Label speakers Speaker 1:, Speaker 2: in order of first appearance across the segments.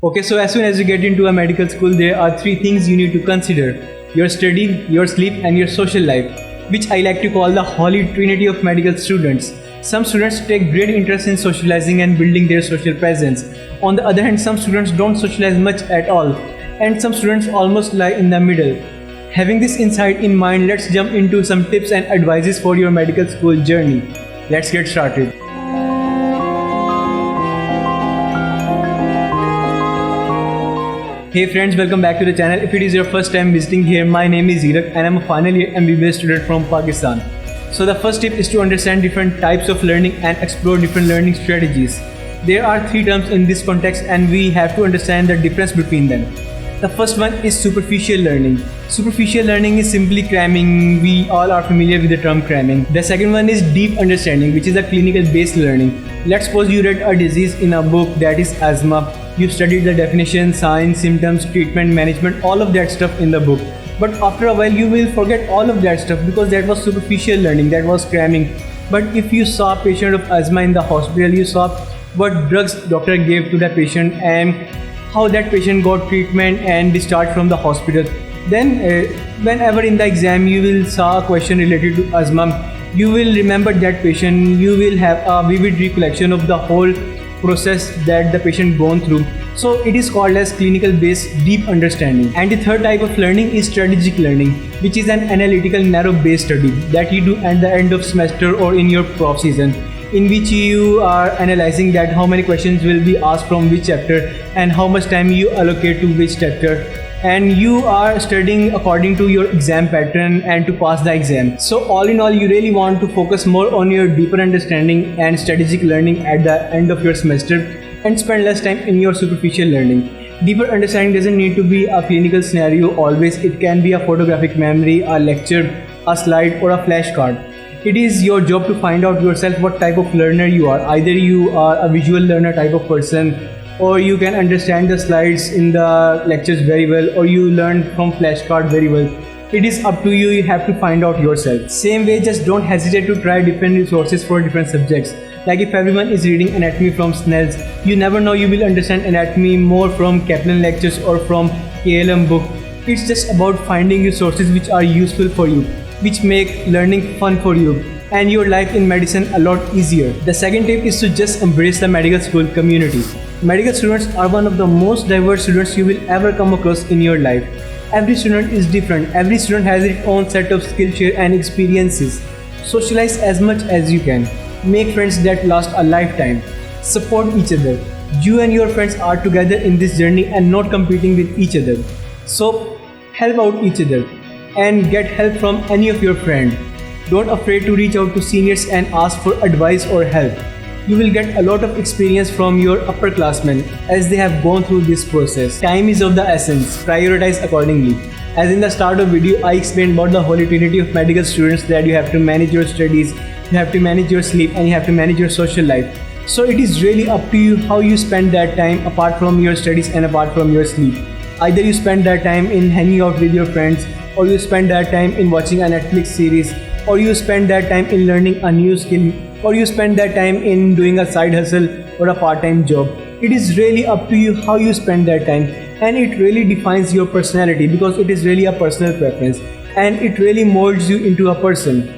Speaker 1: Okay, so as soon as you get into a medical school, there are three things you need to consider: your study, your sleep, and your social life, which I like to call the holy trinity of medical students. Some students take great interest in socializing and building their social presence. On the other hand, some students don't socialize much at all, and some students almost lie in the middle. Having this insight in mind, let's jump into some tips and advices for your medical school journey. Let's get started. Hey friends, welcome back to the channel. If it is your first time visiting here, my name is Zirak and I'm a final year MBBS student from Pakistan. So the first tip is to understand different types of learning and explore different learning strategies. There are three terms in this context and we have to understand the difference between them. The first one is superficial learning. Superficial learning is simply cramming. We all are familiar with the term cramming. The second one is deep understanding, which is a clinical based learning. Let's suppose you read a disease in a book, that is asthma. You studied the definition, signs, symptoms, treatment, management, all of that stuff in the book. But after a while you will forget all of that stuff because that was superficial learning, that was cramming. But if you saw a patient of asthma in the hospital, you saw what drugs doctor gave to the patient and how that patient got treatment and discharged from the hospital. Then whenever in the exam you will saw a question related to asthma, you will remember that patient, you will have a vivid recollection of the whole process that the patient gone through. So it is called as clinical based deep understanding. And the third type of learning is strategic learning, which is an analytical narrow based study that you do at the end of semester or in your prof season, in which you are analyzing that how many questions will be asked from which chapter and how much time you allocate to which chapter, and you are studying according to your exam pattern and to pass the exam. So all in all, you really want to focus more on your deeper understanding and strategic learning at the end of your semester and spend less time in your superficial learning. Deeper understanding doesn't need to be a clinical scenario always. It can be a photographic memory, a lecture, a slide, or a flashcard. It is your job to find out yourself what type of learner you are. Either you are a visual learner type of person, or you can understand the slides in the lectures very well, or you learn from flashcard very well. It is up to you. You have to find out yourself. Same way, just don't hesitate to try different resources for different subjects. Like if everyone is reading anatomy from Snell's, you never know, you will understand anatomy more from Kaplan lectures or from KLM book. It's just about finding resources which are useful for you, which make learning fun for you and your life in medicine a lot easier. The second tip is to just embrace the medical school community. Medical students are one of the most diverse students you will ever come across in your life. Every student is different. Every student has its own set of skill share and experiences. Socialize as much as you can. Make friends that last a lifetime. Support each other. You and your friends are together in this journey and not competing with each other. So help out each other and get help from any of your friends. Don't afraid to reach out to seniors and ask for advice or help. You will get a lot of experience from your upperclassmen as they have gone through this process. Time is of the essence. Prioritize accordingly. As in the start of video, I explained about the holy trinity of medical students, that you have to manage your studies, you have to manage your sleep, and you have to manage your social life. So it is really up to you how you spend that time apart from your studies and apart from your sleep. Either you spend that time in hanging out with your friends, or you spend that time in watching a Netflix series, or you spend that time in learning a new skill, or you spend that time in doing a side hustle or a part-time job. It is really up to you how you spend that time, and it really defines your personality because it is really a personal preference and it really molds you into a person.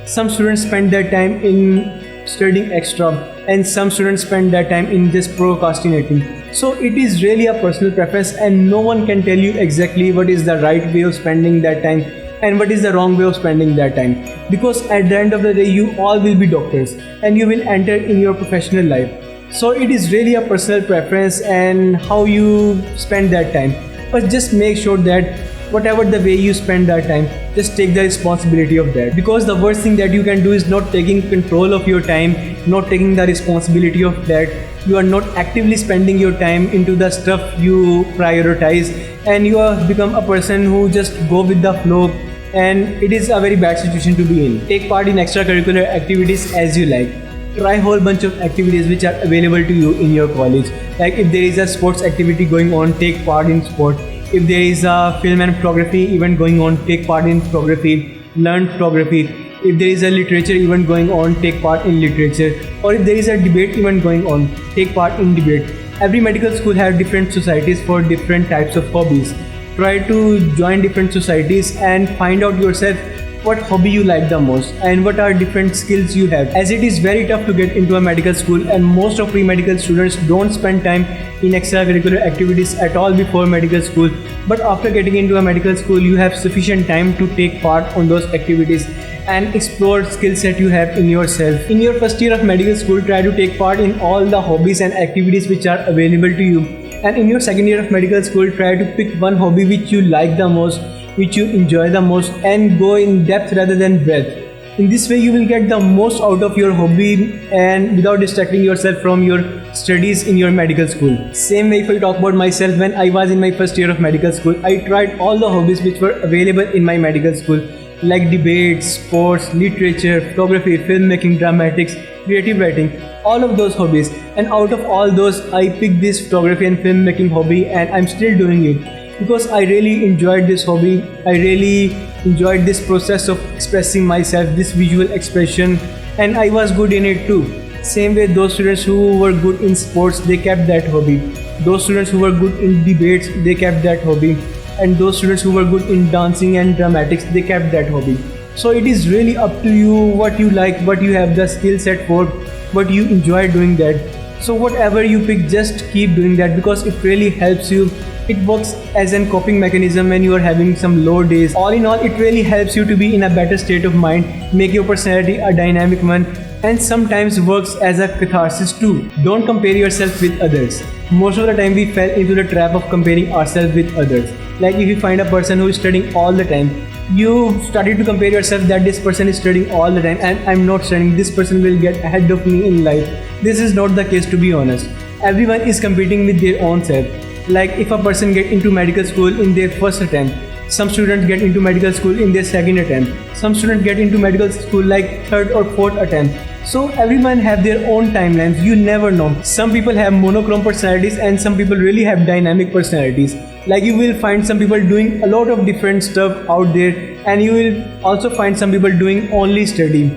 Speaker 1: Some students spend their time in studying extra and some students spend their time in just procrastinating. So it is really a personal preference and no one can tell you exactly what is the right way of spending that time and what is the wrong way of spending that time, because at the end of the day you all will be doctors and you will enter in your professional life. So it is really a personal preference and how you spend that time. But just make sure that whatever the way you spend that time, just take the responsibility of that, because the worst thing that you can do is not taking control of your time, not taking the responsibility of that. You are not actively spending your time into the stuff you prioritize and you have become a person who just go with the flow, and it is a very bad situation to be in. Take part in extracurricular activities as you like. Try a whole bunch of activities which are available to you in your college. Like if there is a sports activity going on, take part in sport. If there is a film and photography event going on, take part in photography, learn photography. If there is a literature event going on, take part in literature. Or if there is a debate event going on, take part in debate. Every medical school have different societies for different types of hobbies. Try to join different societies and find out yourself what hobby you like the most and what are different skills you have, as it is very tough to get into a medical school and most of pre-medical students don't spend time in extracurricular activities at all before medical school, but after getting into a medical school you have sufficient time to take part on those activities and explore skill set you have in yourself. In your first year of medical school, try to take part in all the hobbies and activities which are available to you, and in your second year of medical school, try to pick one hobby which you like the most, which you enjoy the most, and go in depth rather than breadth. In this way you will get the most out of your hobby and without distracting yourself from your studies in your medical school. Same way, if I talk about myself, when I was in my first year of medical school, I tried all the hobbies which were available in my medical school, like debates, sports, literature, photography, filmmaking, dramatics, creative writing, all of those hobbies. And out of all those, I picked this photography and filmmaking hobby, and I'm still doing it because I really enjoyed this hobby. I really enjoyed this process of expressing myself, this visual expression, and I was good in it too. Same way, those students who were good in sports, they kept that hobby. Those students who were good in debates, they kept that hobby. And those students who were good in dancing and dramatics, they kept that hobby. So it is really up to you what you like, what you have the skill set for, what you enjoy doing that. So whatever you pick, just keep doing that because it really helps you. It works as a coping mechanism when you are having some low days. All in all, it really helps you to be in a better state of mind, make your personality a dynamic one, and sometimes works as a catharsis too. Don't compare yourself with others. Most of the time we fell into the trap of comparing ourselves with others. Like if you find a person who is studying all the time, you started to compare yourself that this person is studying all the time and I'm not studying, this person will get ahead of me in life. This is not the case, to be honest. Everyone is competing with their own self. Like if a person get into medical school in their first attempt, some students get into medical school in their second attempt, some students get into medical school like third or fourth attempt. So everyone have their own timelines, you never know. Some people have monochrome personalities and some people really have dynamic personalities. Like you will find some people doing a lot of different stuff out there, and you will also find some people doing only study.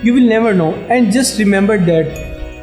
Speaker 1: You will never know. And just remember that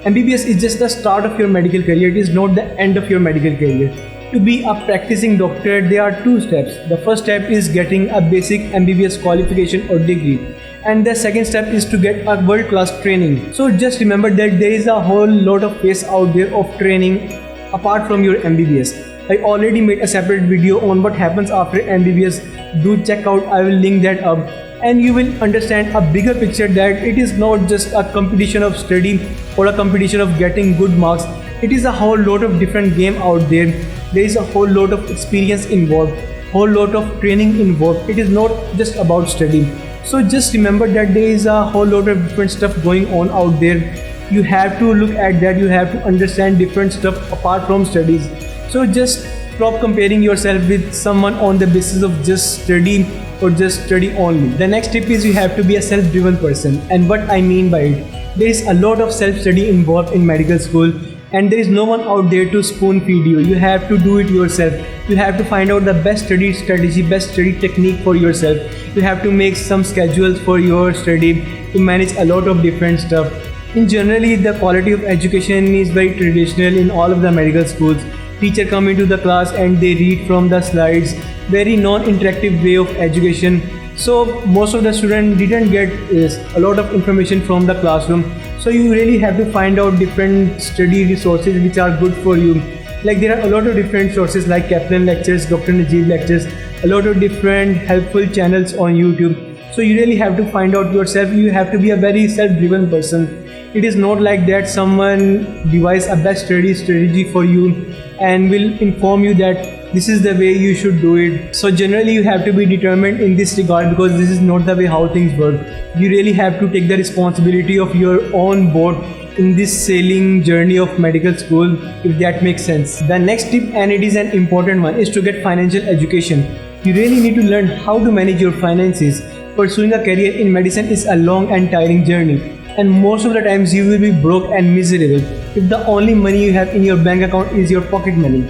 Speaker 1: MBBS is just the start of your medical career, it is not the end of your medical career. To be a practicing doctor, there are two steps. The first step is getting a basic MBBS qualification or degree, and the second step is to get a world-class training. So just remember that there is a whole lot of ways out there of training apart from your MBBS. I already made a separate video on what happens after MBBS. Do check out, I will link that up, and you will understand a bigger picture that it is not just a competition of study or a competition of getting good marks. It is a whole lot of different game out there. There is a whole lot of experience involved, whole lot of training involved. It is not just about studying. So just remember that there is a whole lot of different stuff going on out there. You have to look at that, you have to understand different stuff apart from studies. So just stop comparing yourself with someone on the basis of just study or just study only. The next tip is you have to be a self-driven person. And what I mean by it, there is a lot of self-study involved in medical school, and there is no one out there to spoon feed you. You have to do it yourself. You have to find out the best study strategy, best study technique for yourself. You have to make some schedules for your study to manage a lot of different stuff. In generally, the quality of education is very traditional in all of the medical schools. Teacher come into the class and they read from the slides, very non-interactive way of education. So most of the students didn't get a lot of information from the classroom. So you really have to find out different study resources which are good for you. Like there are a lot of different sources like Kaplan lectures, Dr. Najib lectures, a lot of different helpful channels on YouTube. So you really have to find out yourself. You have to be a very self-driven person. It is not like that someone devise a best study strategy for you and will inform you that this is the way you should do it. So generally you have to be determined in this regard because this is not the way how things work. You really have to take the responsibility of your own boat in this sailing journey of medical school, if that makes sense. The next tip, and it is an important one, is to get financial education. You really need to learn how to manage your finances. Pursuing a career in medicine is a long and tiring journey, and most of the times you will be broke and miserable if the only money you have in your bank account is your pocket money.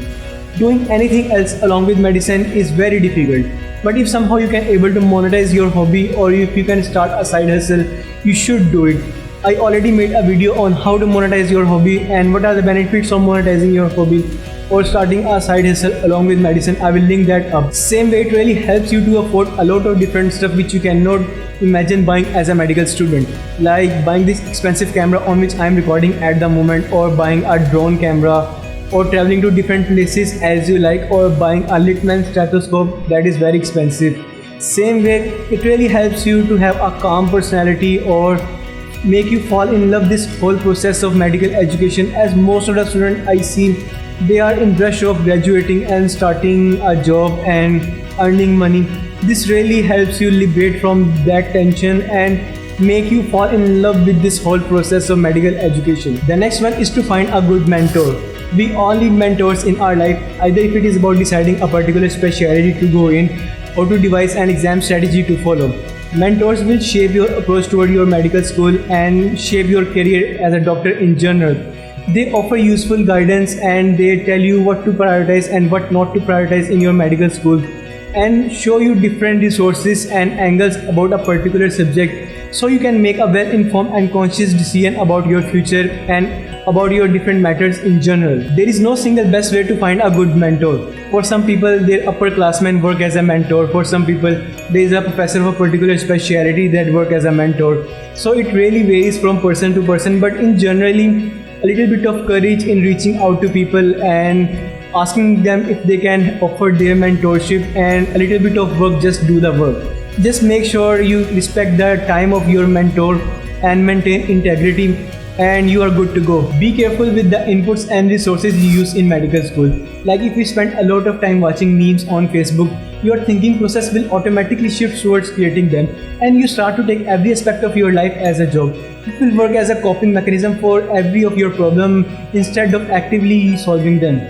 Speaker 1: Doing anything else along with medicine is very difficult, but if somehow you can able to monetize your hobby or if you can start a side hustle, you should do it. I already made a video on how to monetize your hobby and what are the benefits of monetizing your hobby or starting a side hustle along with medicine. I will link that up. Same way, it really helps you to afford a lot of different stuff which you cannot imagine buying as a medical student, like buying this expensive camera on which I am recording at the moment, or buying a drone camera, or traveling to different places as you like, or buying a Littmann stethoscope that is very expensive. Same way, it really helps you to have a calm personality or make you fall in love this whole process of medical education, as most of the students I see, they are in rush of graduating and starting a job and earning money. This really helps you liberate from that tension and make you fall in love with this whole process of medical education. The next one is to find a good mentor. We all need mentors in our life, either if it is about deciding a particular specialty to go in or to devise an exam strategy to follow. Mentors will shape your approach toward your medical school and shape your career as a doctor in general. They offer useful guidance and they tell you what to prioritize and what not to prioritize in your medical school, and show you different resources and angles about a particular subject, so you can make a well-informed and conscious decision about your future and about your different matters in general. There is no single best way to find a good mentor. For some people, their upperclassmen work as a mentor. For some people, there is a professor of a particular specialty that work as a mentor. So it really varies from person to person, but in generally, a little bit of courage in reaching out to people and asking them if they can offer their mentorship, and a little bit of work, just do the work. Just make sure you respect the time of your mentor and maintain integrity, and you are good to go. Be careful with the inputs and resources you use in medical school. Like if you spend a lot of time watching memes on Facebook, your thinking process will automatically shift towards creating them, and you start to take every aspect of your life as a job. It will work as a coping mechanism for every of your problem instead of actively solving them.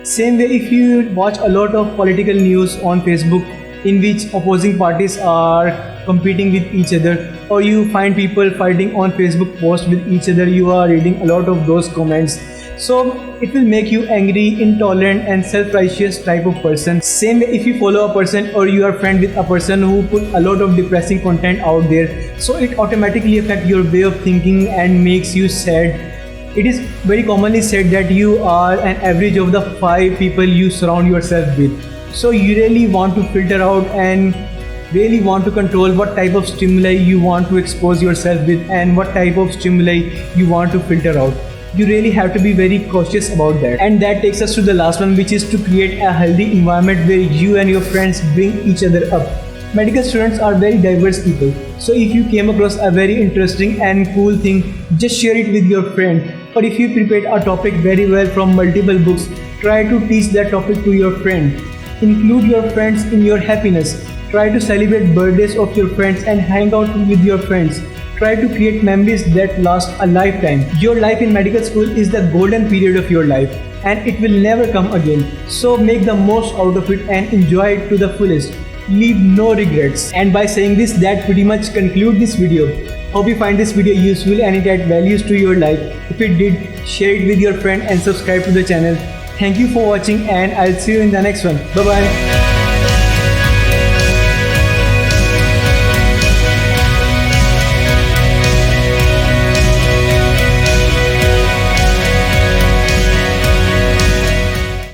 Speaker 1: Same way, if you watch a lot of political news on Facebook in which opposing parties are competing with each other, or you find people fighting on Facebook posts with each other, you are reading a lot of those comments. So it will make you angry, intolerant and self-righteous type of person. Same way, if you follow a person or you are friend with a person who put a lot of depressing content out there, so it automatically affects your way of thinking and makes you sad. It is very commonly said that you are an average of the 5 people you surround yourself with. So you really want to filter out and really want to control what type of stimuli you want to expose yourself with and what type of stimuli you want to filter out. You really have to be very cautious about that. And that takes us to the last one, which is to create a healthy environment where you and your friends bring each other up. Medical students are very diverse people. So if you came across a very interesting and cool thing, just share it with your friend. Or if you prepared a topic very well from multiple books, try to teach that topic to your friend. Include your friends in your happiness. Try to celebrate birthdays of your friends and hang out with your friends. Try to create memories that last a lifetime. Your life in medical school is the golden period of your life, and it will never come again. So make the most out of it and enjoy it to the fullest. Leave no regrets. And by saying this, that pretty much concludes this video. Hope you find this video useful and it add values to your life. If it did, share it with your friend and subscribe to the channel. Thank you for watching, and I'll see you in the next one. Bye bye.